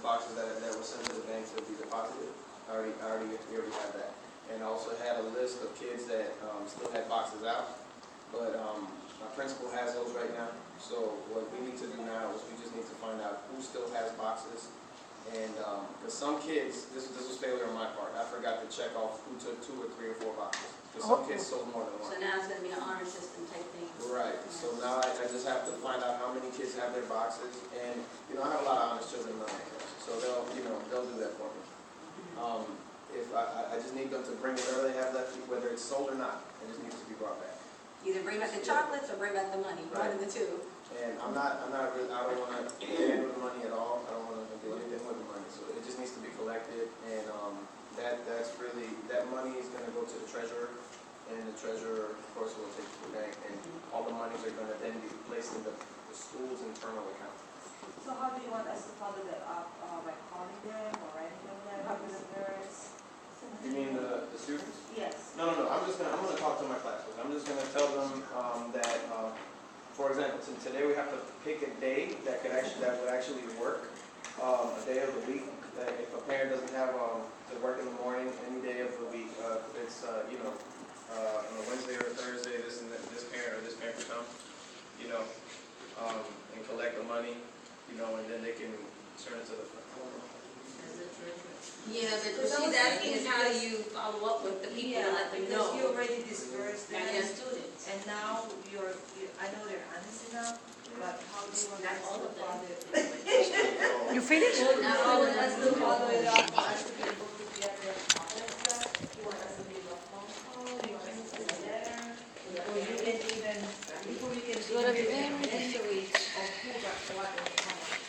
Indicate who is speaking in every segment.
Speaker 1: boxes that were sent to the bank to be deposited. We already have that. And I also had a list of kids that still had boxes out, but my principal has those right now. So what we need to do now is we just need to find out who still has boxes. And because some kids, this was failure on my part. I forgot to check off who took 2 or 3 or 4 boxes. Because some kids sold more than one.
Speaker 2: So now it's going to be an honor system type thing.
Speaker 1: Right. So now I just have to find out how many kids have their boxes. And I have a lot of honest children in my class, so they'll do that for me. If I just need them to bring whatever they have left, whether it's sold or not, it just needs to be brought back.
Speaker 2: Either bring back the chocolates or bring back the money. Right. One of the two.
Speaker 1: And I don't want to handle the money at all. I don't want to do anything with the money. So it just needs to be collected, and that money is going to go to the treasurer, and the treasurer, of course, will take it to the bank, and all the monies are going to then be placed in the school's internal account.
Speaker 3: So how do you want us to follow that up? By calling them or writing them letters to the parents?
Speaker 1: You mean the students?
Speaker 3: Yes.
Speaker 1: No. I'm going to talk to my classmates. I'm just going to tell them that. For example, today we have to pick a day that would actually work, a day of the week. That if a parent doesn't have to work in the morning, any day of the week, it's on a Wednesday or a Thursday, this parent can come, and collect the money, and then they can turn it to the fund.
Speaker 2: Yeah, but what she's asking is how do you follow up with the people and let them know?
Speaker 3: Because you already dispersed them.
Speaker 2: And students.
Speaker 3: And now I know they're honest enough, but how do you want us
Speaker 2: all
Speaker 3: to
Speaker 2: of them.
Speaker 3: follow it?
Speaker 4: You finished?
Speaker 2: Well, not all of
Speaker 3: us
Speaker 2: them.
Speaker 3: to follow it up, for us to be able to get their comments back. You want us to give a phone call, you want us to send a letter, or you can even, before you can
Speaker 4: It's gonna be
Speaker 3: give
Speaker 4: very
Speaker 3: a list
Speaker 4: to reach.
Speaker 3: of who got what and how much.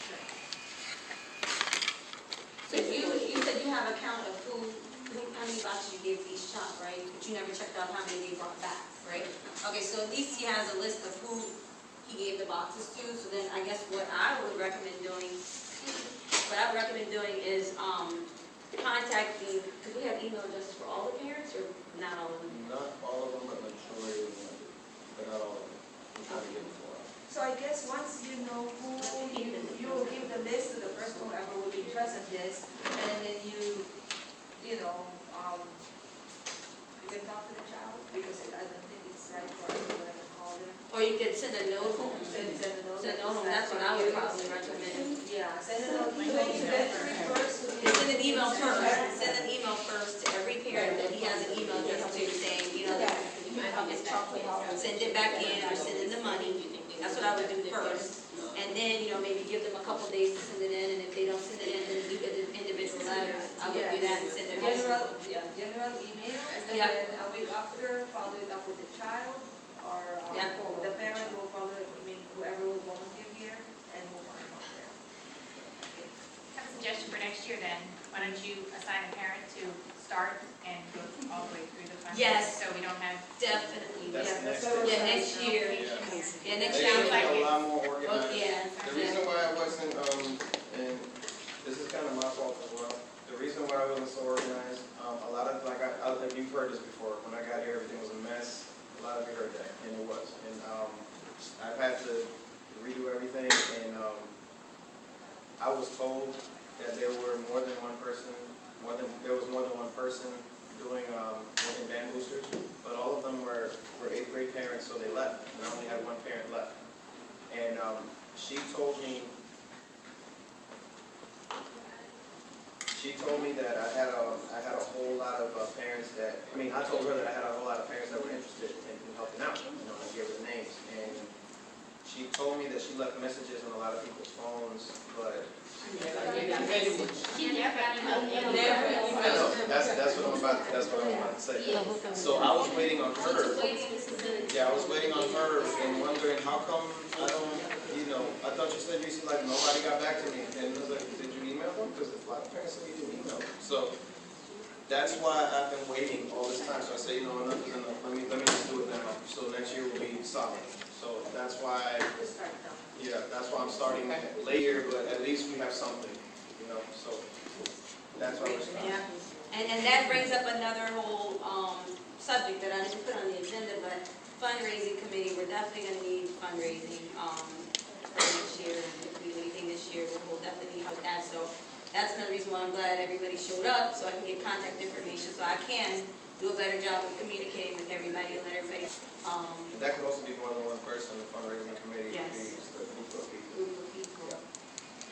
Speaker 2: So you said you have a count of how many boxes you gave each child, right? But you never checked out how many they brought back, right? Okay, so at least he has a list of who he gave the boxes to. So then I guess what I would recommend doing is contacting, because we have email addresses for all the parents or not all of them?
Speaker 1: Not all of them, but majority of them, but not all of them. I'm trying to get them for
Speaker 3: So I guess once you know who, you will give the list to the person whoever will be interested in this, and then you can talk to the child, because I don't think it's right for us to ever call them.
Speaker 2: Or you could send a note home.
Speaker 3: Send a note.
Speaker 2: Send a note home, that's what I would probably recommend.
Speaker 3: Yeah, send a note. First.
Speaker 2: Send an email first. Send an email first to every parent that he has an email address to saying, send it back in or send in the money. That's what I would do first. And then, maybe give them a couple days to send it in, and if they don't send it in, then you get the individual letters. I would do that and send it home.
Speaker 3: General email, and then a week after, follow it up with the child, or the parent will follow it, whoever will volunteer here, and move on from there.
Speaker 5: I have a suggestion for next year then. Why don't you assign a parent to start and go all the way through the fundraiser?
Speaker 2: Yes.
Speaker 5: So we don't have.
Speaker 2: Definitely.
Speaker 1: That's
Speaker 2: Yeah,
Speaker 1: next
Speaker 2: yeah, next year. Yeah, next
Speaker 1: They
Speaker 2: year.
Speaker 1: should be a lot more organized.
Speaker 2: Yeah.
Speaker 1: The reason why I wasn't, and this is kind of my fault as well, the reason why I wasn't so organized, a lot of, like you've heard this before, when I got here, everything was a mess. A lot of you heard that, and it was. And I've had to redo everything, and I was told that there were more than one person doing working band boosters, but all of them were 8th grade parents, so they left, and I only had one parent left. And she told me that I had a whole lot of parents that, I told her that I had a whole lot of parents that were interested in helping out, I gave her the names, and she told me that she left messages on a lot of people's phones, but that's what I'm about to say. So I was waiting on her. Yeah, I was waiting on her and wondering how come I don't, I thought you said nobody got back to me, and I was like, did you email them? Because a lot of parents said you didn't email them. So that's why I've been waiting all this time. So I say, enough is enough. Let me just do it now. So next year will be solid. So that's why. Yeah, that's why I'm starting later, but at least we have something, so that's why we're starting.
Speaker 2: Yeah, and that brings up another whole subject that I didn't put on the agenda, but fundraising committee, we're definitely going to need fundraising for next year, and if we do anything this year, we'll definitely need help with that. So reason why I'm glad everybody showed up, so I can get contact information, so I can do a better job of communicating with everybody and let everybody,
Speaker 1: That could also be more than one person, the fundraising committee,
Speaker 2: Yes.
Speaker 1: the group of people.
Speaker 2: group of people.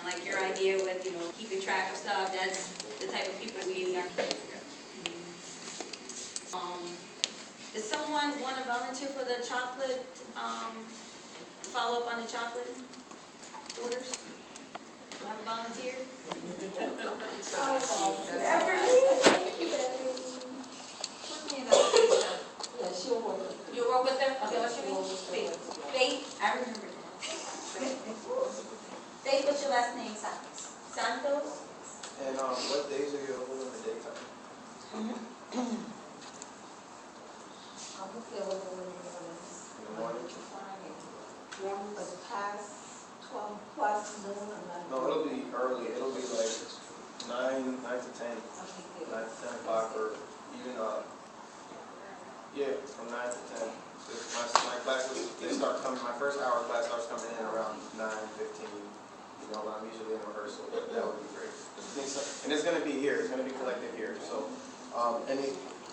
Speaker 2: And like your idea with, keeping track of stuff, that's the type of people we need. Does someone want to volunteer for the chocolate, follow up on the chocolate orders? Do I have a volunteer? You'll work with them? Okay, what's your name? Faith? I remember. Faith, what's your last name? Santos?
Speaker 1: And what days are you available in the daytime? In the morning? No, it'll be early. It'll be like 9 to 10, 9 to 10 o'clock, or even from 9 to 10. So my classes, they start coming. My first hour class starts coming in around 9:15. But I'm usually in rehearsal. But that would be great. And it's going to be here. It's going to be collected here. So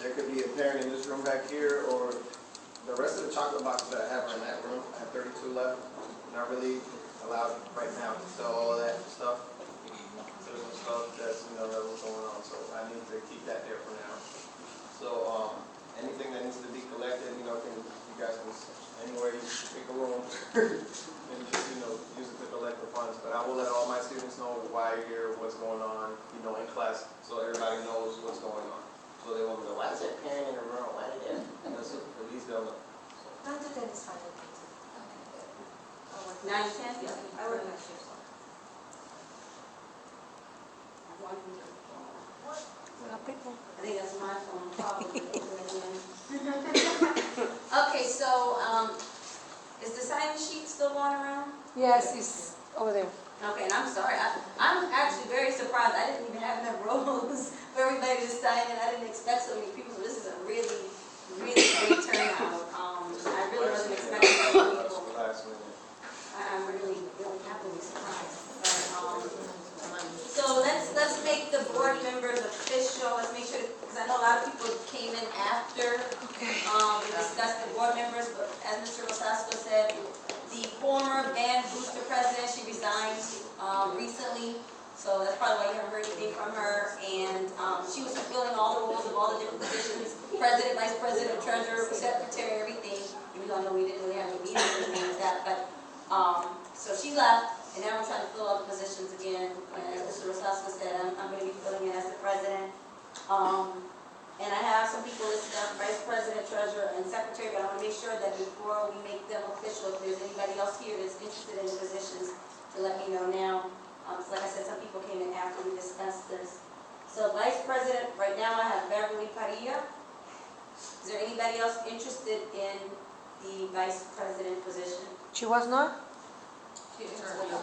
Speaker 1: there could be a parent in this room back here, or the rest of the chocolate boxes that I have are in that room. I have 32 left. Not really allowed right now to sell all of that stuff. So there's some stuff that's that was going on. So I need to keep that there for now. So anything that needs to be collected, you guys can anywhere you pick a room and just use it to collect the funds. But I will let all my students know why you're here, what's going on, in class, so everybody knows what's going on. So they won't go, why is that parent in the room? Why did that? So at least they'll know.
Speaker 2: 9 to 10?
Speaker 3: I work next year, so.
Speaker 2: I think that's my phone, probably. Okay, so, is the sign-in sheet still going around?
Speaker 4: Yes, it's over there.
Speaker 2: Okay, and I'm sorry, I'm actually very surprised, I didn't even have enough rows for everybody to sign in, I didn't expect so many people, so this is a really, really great turnout. I really wasn't expecting so many people. I'm really, really happily surprised. So let's make the board members official, let's make sure, because I know a lot of people came in after we discussed the board members, but as Mr. Rosasco said, the former band booster president, she resigned recently, so that's probably why you haven't heard anything from her, and she was fulfilling all the roles of all the different positions, president, vice president, treasurer, secretary, everything, even though I know we didn't really have a meeting or anything like that, but so she left, and now we're trying to fill all the positions again. As Mr. Rosasco said, I'm going to be filling in as the president. And I have some people listed up, vice president, treasurer, and secretary, but I want to make sure that before we make them official, if there's anybody else here that's interested in the positions, to let me know now. So like I said, some people came in after we discussed this. So vice president, right now I have Beverly Padilla. Is there anybody else interested in the vice president position?
Speaker 4: She was not?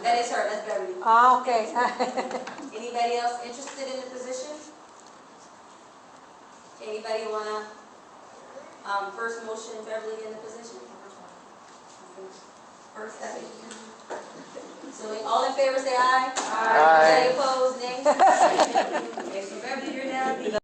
Speaker 2: That is her, that's Beverly.
Speaker 4: Ah, okay.
Speaker 2: Anybody else interested in the position? Anybody wanna, first motion Beverly in the position? First, second. So all in favor say aye. Aye. Any opposed, nay? Okay, so Beverly, you're down.